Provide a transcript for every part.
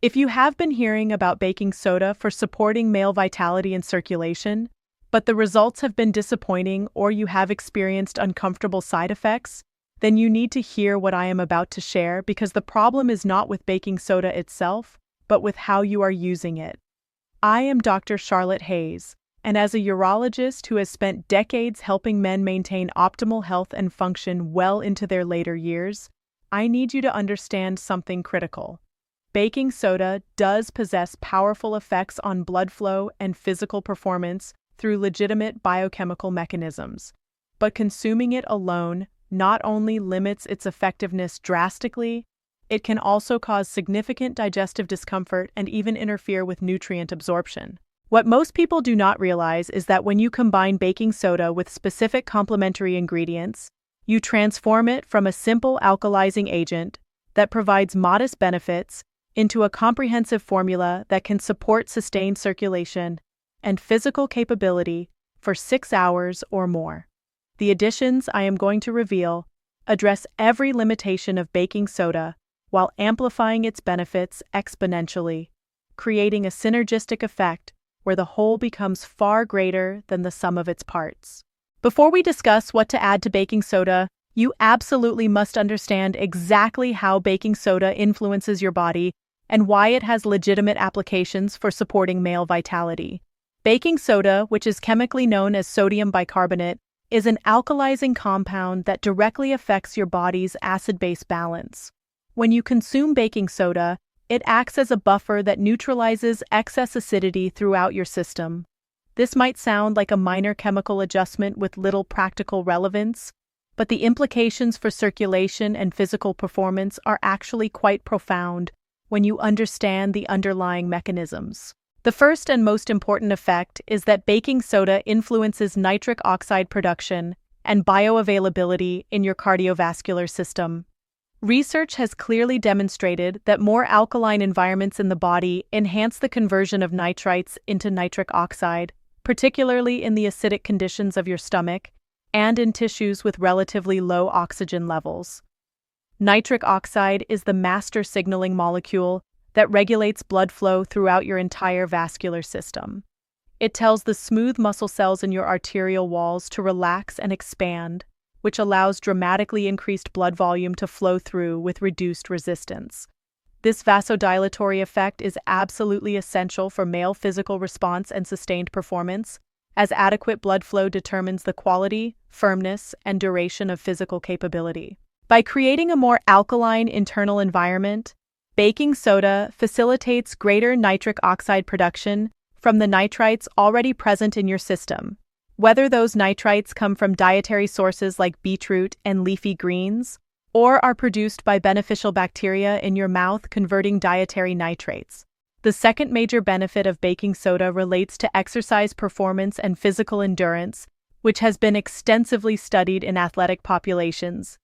If you have been hearing about baking soda for supporting male vitality and circulation, but the results have been disappointing or you have experienced uncomfortable side effects, then you need to hear what I am about to share because the problem is not with baking soda itself, but with how you are using it. I am Dr. Charlotte Hayes, and as a urologist who has spent decades helping men maintain optimal health and function well into their later years, I need you to understand something critical. Baking soda does possess powerful effects on blood flow and physical performance through legitimate biochemical mechanisms, but consuming it alone not only limits its effectiveness drastically, it can also cause significant digestive discomfort and even interfere with nutrient absorption. What most people do not realize is that when you combine baking soda with specific complementary ingredients, you transform it from a simple alkalizing agent that provides modest benefits into a comprehensive formula that can support sustained circulation and physical capability for 6 hours or more. The additions I am going to reveal address every limitation of baking soda while amplifying its benefits exponentially, creating a synergistic effect where the whole becomes far greater than the sum of its parts. Before we discuss what to add to baking soda, you absolutely must understand exactly how baking soda influences your body and why it has legitimate applications for supporting male vitality. Baking soda, which is chemically known as sodium bicarbonate, is an alkalizing compound that directly affects your body's acid-base balance. When you consume baking soda, it acts as a buffer that neutralizes excess acidity throughout your system. This might sound like a minor chemical adjustment with little practical relevance, but the implications for circulation and physical performance are actually quite profound when you understand the underlying mechanisms. The first and most important effect is that baking soda influences nitric oxide production and bioavailability in your cardiovascular system. Research has clearly demonstrated that more alkaline environments in the body enhance the conversion of nitrites into nitric oxide, particularly in the acidic conditions of your stomach and in tissues with relatively low oxygen levels. Nitric oxide is the master signaling molecule that regulates blood flow throughout your entire vascular system. It tells the smooth muscle cells in your arterial walls to relax and expand, which allows dramatically increased blood volume to flow through with reduced resistance. This vasodilatory effect is absolutely essential for male physical response and sustained performance, as adequate blood flow determines the quality, firmness, and duration of physical capability. By creating a more alkaline internal environment, baking soda facilitates greater nitric oxide production from the nitrites already present in your system. Whether those nitrites come from dietary sources like beetroot and leafy greens, or are produced by beneficial bacteria in your mouth converting dietary nitrates. The second major benefit of baking soda relates to exercise performance and physical endurance, which has been extensively studied in athletic populations.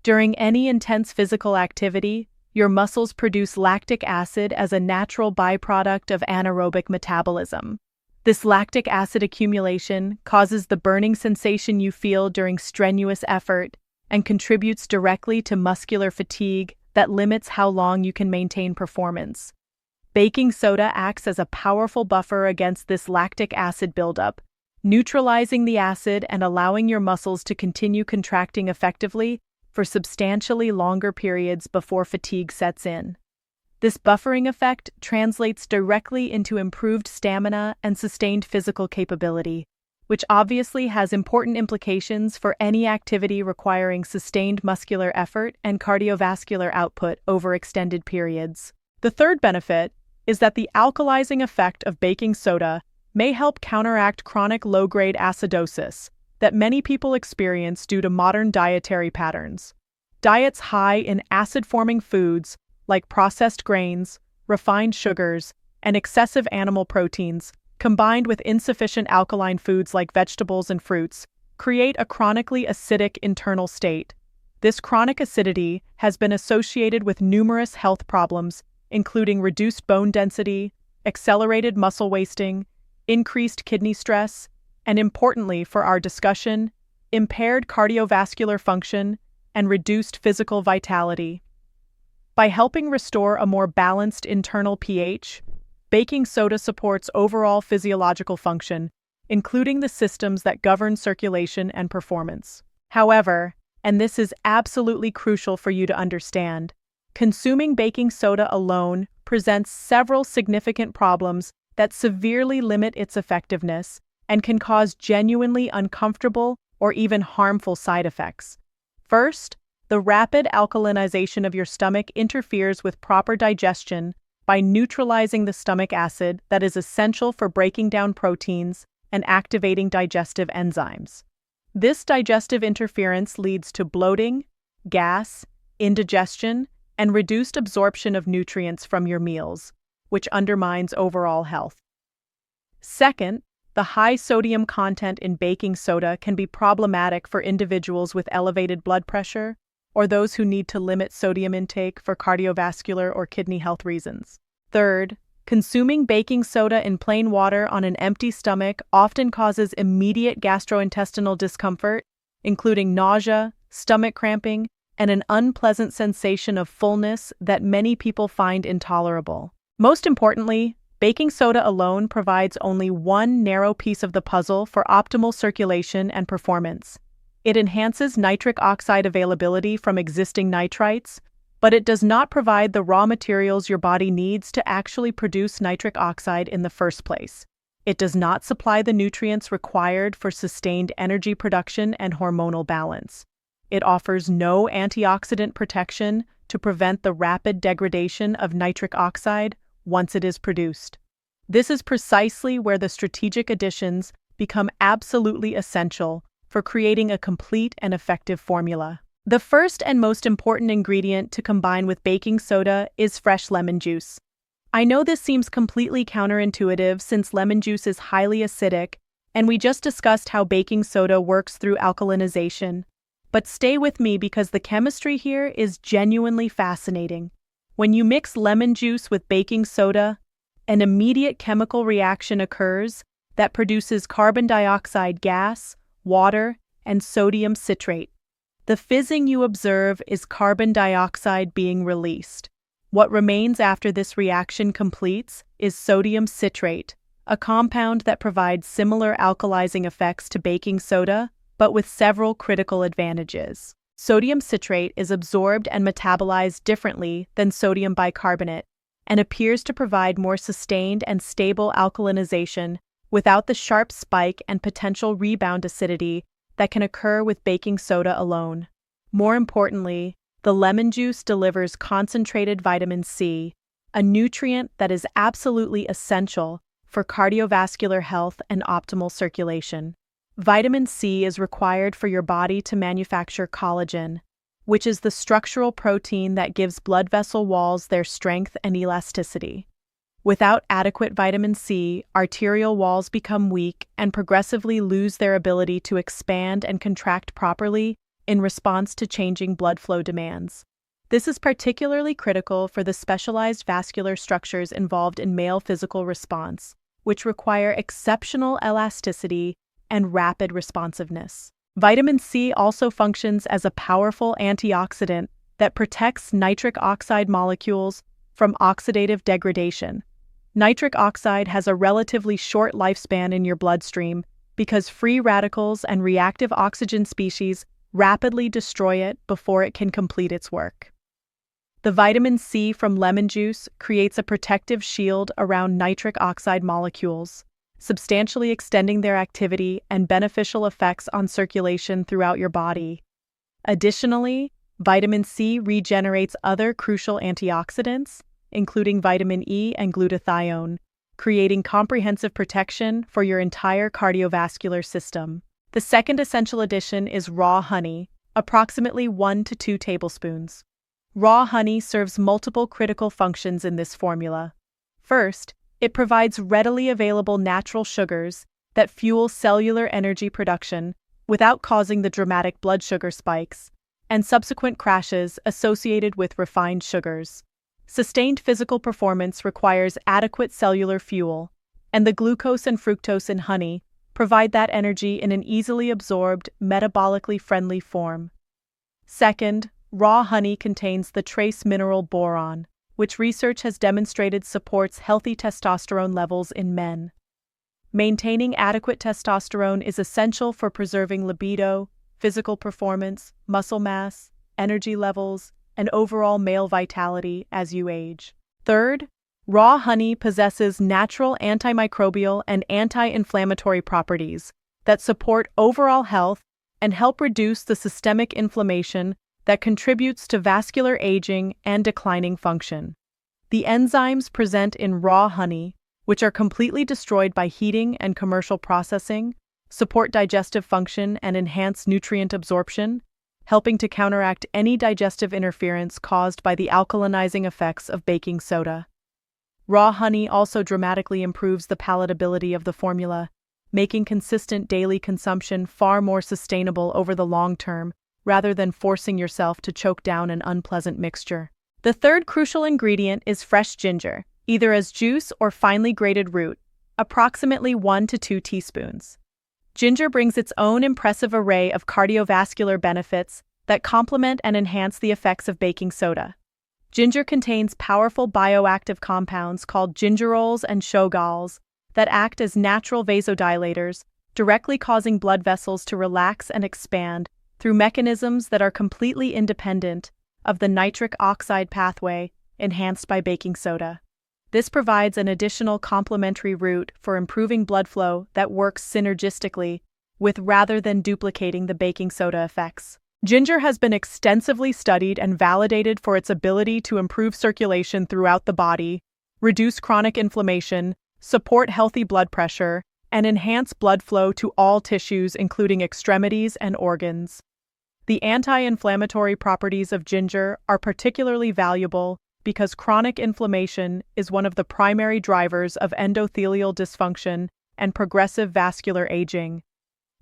During any intense physical activity, your muscles produce lactic acid as a natural byproduct of anaerobic metabolism. This lactic acid accumulation causes the burning sensation you feel during strenuous effort and contributes directly to muscular fatigue that limits how long you can maintain performance. Baking soda acts as a powerful buffer against this lactic acid buildup, neutralizing the acid and allowing your muscles to continue contracting effectively for substantially longer periods before fatigue sets in. This buffering effect translates directly into improved stamina and sustained physical capability, which obviously has important implications for any activity requiring sustained muscular effort and cardiovascular output over extended periods. The third benefit is that the alkalizing effect of baking soda may help counteract chronic low-grade acidosis that many people experience due to modern dietary patterns. Diets high in acid-forming foods like processed grains, refined sugars, and excessive animal proteins, combined with insufficient alkaline foods like vegetables and fruits, create a chronically acidic internal state. This chronic acidity has been associated with numerous health problems, including reduced bone density, accelerated muscle wasting, increased kidney stress, and importantly for our discussion, impaired cardiovascular function and reduced physical vitality. By helping restore a more balanced internal pH, baking soda supports overall physiological function, including the systems that govern circulation and performance. However, and this is absolutely crucial for you to understand, consuming baking soda alone presents several significant problems that severely limit its effectiveness and can cause genuinely uncomfortable or even harmful side effects. First, the rapid alkalinization of your stomach interferes with proper digestion by neutralizing the stomach acid that is essential for breaking down proteins and activating digestive enzymes. This digestive interference leads to bloating, gas, indigestion, and reduced absorption of nutrients from your meals, which undermines overall health. Second, the high sodium content in baking soda can be problematic for individuals with elevated blood pressure or those who need to limit sodium intake for cardiovascular or kidney health reasons. Third, consuming baking soda in plain water on an empty stomach often causes immediate gastrointestinal discomfort, including nausea, stomach cramping, and an unpleasant sensation of fullness that many people find intolerable. Most importantly, baking soda alone provides only one narrow piece of the puzzle for optimal circulation and performance. It enhances nitric oxide availability from existing nitrites, but it does not provide the raw materials your body needs to actually produce nitric oxide in the first place. It does not supply the nutrients required for sustained energy production and hormonal balance. It offers no antioxidant protection to prevent the rapid degradation of nitric oxide once it is produced. This is precisely where the strategic additions become absolutely essential for creating a complete and effective formula. The first and most important ingredient to combine with baking soda is fresh lemon juice. I know this seems completely counterintuitive since lemon juice is highly acidic, and we just discussed how baking soda works through alkalinization. But stay with me because the chemistry here is genuinely fascinating. When you mix lemon juice with baking soda, an immediate chemical reaction occurs that produces carbon dioxide gas, water, and sodium citrate. The fizzing you observe is carbon dioxide being released. What remains after this reaction completes is sodium citrate, a compound that provides similar alkalizing effects to baking soda, but with several critical advantages. Sodium citrate is absorbed and metabolized differently than sodium bicarbonate and appears to provide more sustained and stable alkalinization without the sharp spike and potential rebound acidity that can occur with baking soda alone. More importantly, the lemon juice delivers concentrated vitamin C, a nutrient that is absolutely essential for cardiovascular health and optimal circulation. Vitamin C is required for your body to manufacture collagen, which is the structural protein that gives blood vessel walls their strength and elasticity. Without adequate vitamin C, arterial walls become weak and progressively lose their ability to expand and contract properly in response to changing blood flow demands. This is particularly critical for the specialized vascular structures involved in male physical response, which require exceptional elasticity and rapid responsiveness. Vitamin C also functions as a powerful antioxidant that protects nitric oxide molecules from oxidative degradation. Nitric oxide has a relatively short lifespan in your bloodstream because free radicals and reactive oxygen species rapidly destroy it before it can complete its work. The vitamin C from lemon juice creates a protective shield around nitric oxide molecules, substantially extending their activity and beneficial effects on circulation throughout your body. Additionally, vitamin C regenerates other crucial antioxidants, including vitamin E and glutathione, creating comprehensive protection for your entire cardiovascular system. The second essential addition is raw honey, approximately 1 to 2 tablespoons. Raw honey serves multiple critical functions in this formula. First, it provides readily available natural sugars that fuel cellular energy production without causing the dramatic blood sugar spikes and subsequent crashes associated with refined sugars. Sustained physical performance requires adequate cellular fuel, and the glucose and fructose in honey provide that energy in an easily absorbed, metabolically friendly form. Second, raw honey contains the trace mineral boron, which research has demonstrated supports healthy testosterone levels in men. Maintaining adequate testosterone is essential for preserving libido, physical performance, muscle mass, energy levels, and overall male vitality as you age. Third, raw honey possesses natural antimicrobial and anti-inflammatory properties that support overall health and help reduce the systemic inflammation that contributes to vascular aging and declining function. The enzymes present in raw honey, which are completely destroyed by heating and commercial processing, support digestive function and enhance nutrient absorption, helping to counteract any digestive interference caused by the alkalinizing effects of baking soda. Raw honey also dramatically improves the palatability of the formula, making consistent daily consumption far more sustainable over the long term, rather than forcing yourself to choke down an unpleasant mixture. The third crucial ingredient is fresh ginger, either as juice or finely grated root, approximately 1 to 2 teaspoons. Ginger brings its own impressive array of cardiovascular benefits that complement and enhance the effects of baking soda. Ginger contains powerful bioactive compounds called gingerols and shogalls that act as natural vasodilators, directly causing blood vessels to relax and expand through mechanisms that are completely independent of the nitric oxide pathway enhanced by baking soda. This provides an additional complementary route for improving blood flow that works synergistically with rather than duplicating the baking soda effects. Ginger has been extensively studied and validated for its ability to improve circulation throughout the body, reduce chronic inflammation, support healthy blood pressure, and enhance blood flow to all tissues including extremities and organs. The anti-inflammatory properties of ginger are particularly valuable because chronic inflammation is one of the primary drivers of endothelial dysfunction and progressive vascular aging.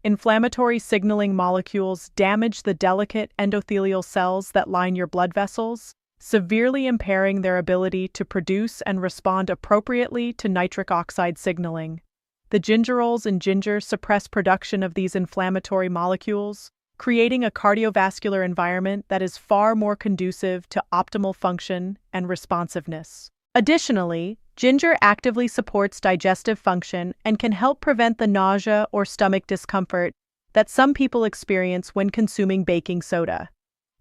Inflammatory signaling molecules damage the delicate endothelial cells that line your blood vessels, severely impairing their ability to produce and respond appropriately to nitric oxide signaling. The gingerols in ginger suppress production of these inflammatory molecules, creating a cardiovascular environment that is far more conducive to optimal function and responsiveness. Additionally, ginger actively supports digestive function and can help prevent the nausea or stomach discomfort that some people experience when consuming baking soda.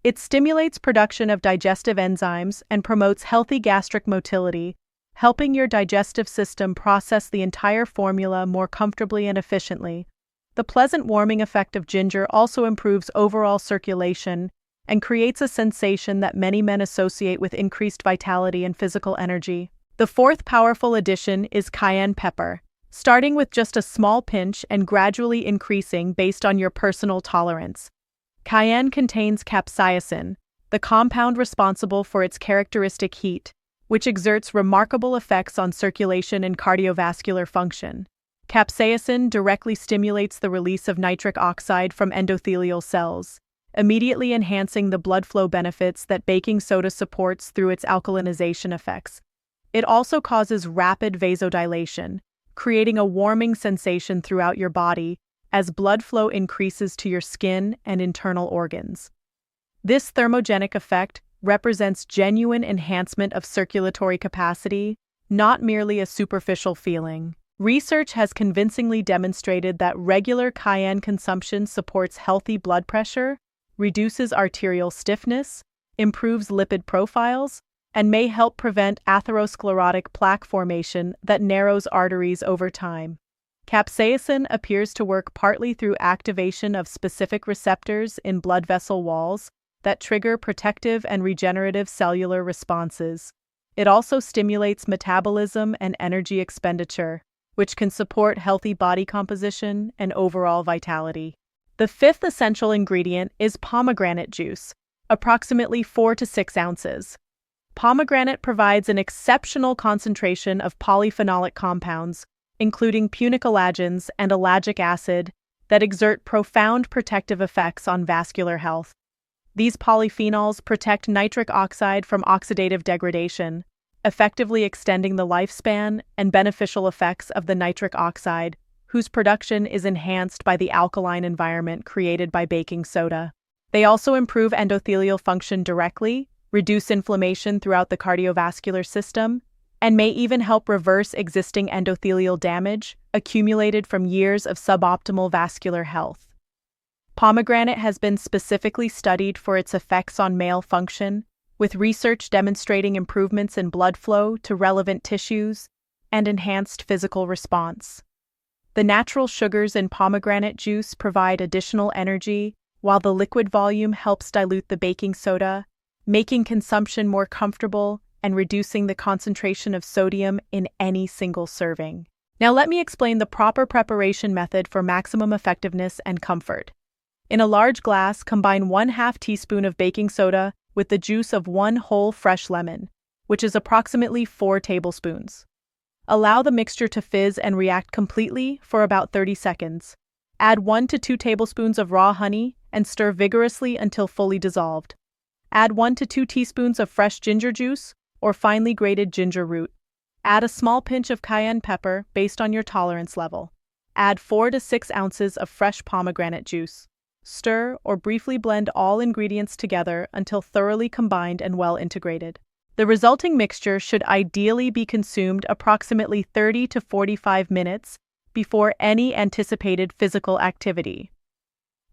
It stimulates production of digestive enzymes and promotes healthy gastric motility, helping your digestive system process the entire formula more comfortably and efficiently. The pleasant warming effect of ginger also improves overall circulation and creates a sensation that many men associate with increased vitality and physical energy. The fourth powerful addition is cayenne pepper, starting with just a small pinch and gradually increasing based on your personal tolerance. Cayenne contains capsaicin, the compound responsible for its characteristic heat, which exerts remarkable effects on circulation and cardiovascular function. Capsaicin directly stimulates the release of nitric oxide from endothelial cells, immediately enhancing the blood flow benefits that baking soda supports through its alkalinization effects. It also causes rapid vasodilation, creating a warming sensation throughout your body as blood flow increases to your skin and internal organs. This thermogenic effect represents genuine enhancement of circulatory capacity, not merely a superficial feeling. Research has convincingly demonstrated that regular cayenne consumption supports healthy blood pressure, reduces arterial stiffness, improves lipid profiles, and may help prevent atherosclerotic plaque formation that narrows arteries over time. Capsaicin appears to work partly through activation of specific receptors in blood vessel walls that trigger protective and regenerative cellular responses. It also stimulates metabolism and energy expenditure, which can support healthy body composition and overall vitality. The fifth essential ingredient is pomegranate juice, approximately 4 to 6 ounces. Pomegranate provides an exceptional concentration of polyphenolic compounds, including punicolagens and ellagic acid, that exert profound protective effects on vascular health. These polyphenols protect nitric oxide from oxidative degradation, effectively extending the lifespan and beneficial effects of the nitric oxide, whose production is enhanced by the alkaline environment created by baking soda. They also improve endothelial function directly, reduce inflammation throughout the cardiovascular system, and may even help reverse existing endothelial damage accumulated from years of suboptimal vascular health. Pomegranate has been specifically studied for its effects on male function, with research demonstrating improvements in blood flow to relevant tissues and enhanced physical response. The natural sugars in pomegranate juice provide additional energy, while the liquid volume helps dilute the baking soda, making consumption more comfortable and reducing the concentration of sodium in any single serving. Now let me explain the proper preparation method for maximum effectiveness and comfort. In a large glass, combine 1/2 teaspoon of baking soda with the juice of 1 whole fresh lemon, which is approximately 4 tablespoons. Allow the mixture to fizz and react completely for about 30 seconds. Add 1 to 2 tablespoons of raw honey and stir vigorously until fully dissolved. Add 1 to 2 teaspoons of fresh ginger juice or finely grated ginger root. Add a small pinch of cayenne pepper based on your tolerance level. Add 4 to 6 ounces of fresh pomegranate juice. Stir or briefly blend all ingredients together until thoroughly combined and well integrated. The resulting mixture should ideally be consumed approximately 30 to 45 minutes before any anticipated physical activity.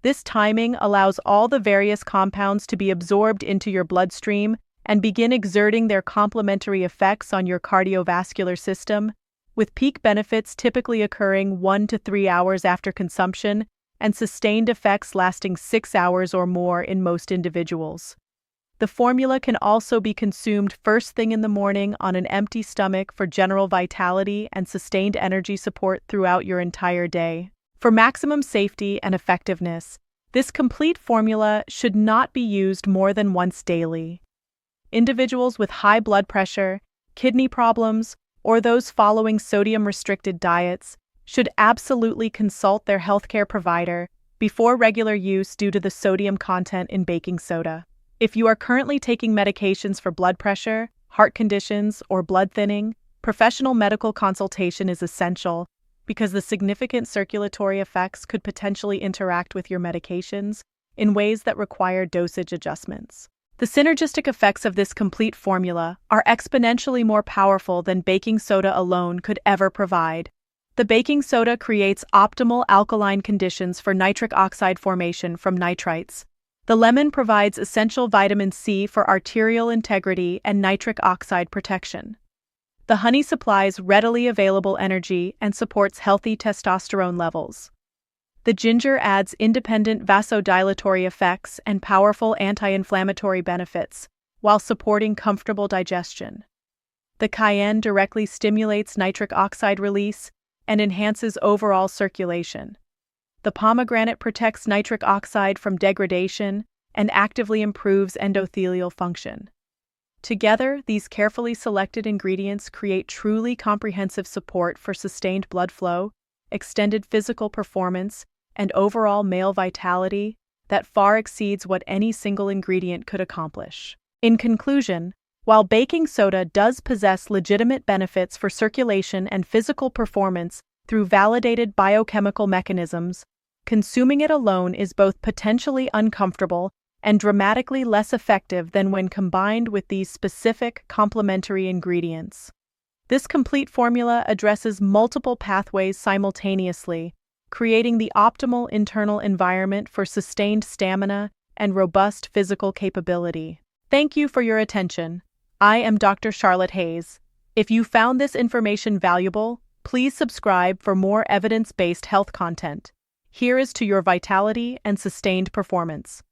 This timing allows all the various compounds to be absorbed into your bloodstream and begin exerting their complementary effects on your cardiovascular system, with peak benefits typically occurring 1 to 3 hours after consumption and sustained effects lasting 6 hours or more in most individuals. The formula can also be consumed first thing in the morning on an empty stomach for general vitality and sustained energy support throughout your entire day. For maximum safety and effectiveness, this complete formula should not be used more than once daily. Individuals with high blood pressure, kidney problems, or those following sodium-restricted diets should absolutely consult their healthcare provider before regular use due to the sodium content in baking soda. If you are currently taking medications for blood pressure, heart conditions, or blood thinning, professional medical consultation is essential because the significant circulatory effects could potentially interact with your medications in ways that require dosage adjustments. The synergistic effects of this complete formula are exponentially more powerful than baking soda alone could ever provide. The baking soda creates optimal alkaline conditions for nitric oxide formation from nitrites. The lemon provides essential vitamin C for arterial integrity and nitric oxide protection. The honey supplies readily available energy and supports healthy testosterone levels. The ginger adds independent vasodilatory effects and powerful anti-inflammatory benefits, while supporting comfortable digestion. The cayenne directly stimulates nitric oxide release and enhances overall circulation. The pomegranate protects nitric oxide from degradation and actively improves endothelial function. Together, these carefully selected ingredients create truly comprehensive support for sustained blood flow, extended physical performance, and overall male vitality that far exceeds what any single ingredient could accomplish. In conclusion, while baking soda does possess legitimate benefits for circulation and physical performance through validated biochemical mechanisms, consuming it alone is both potentially uncomfortable and dramatically less effective than when combined with these specific complementary ingredients. This complete formula addresses multiple pathways simultaneously, creating the optimal internal environment for sustained stamina and robust physical capability. Thank you for your attention. I am Dr. Charlotte Hayes. If you found this information valuable, please subscribe for more evidence-based health content. Here is to your vitality and sustained performance.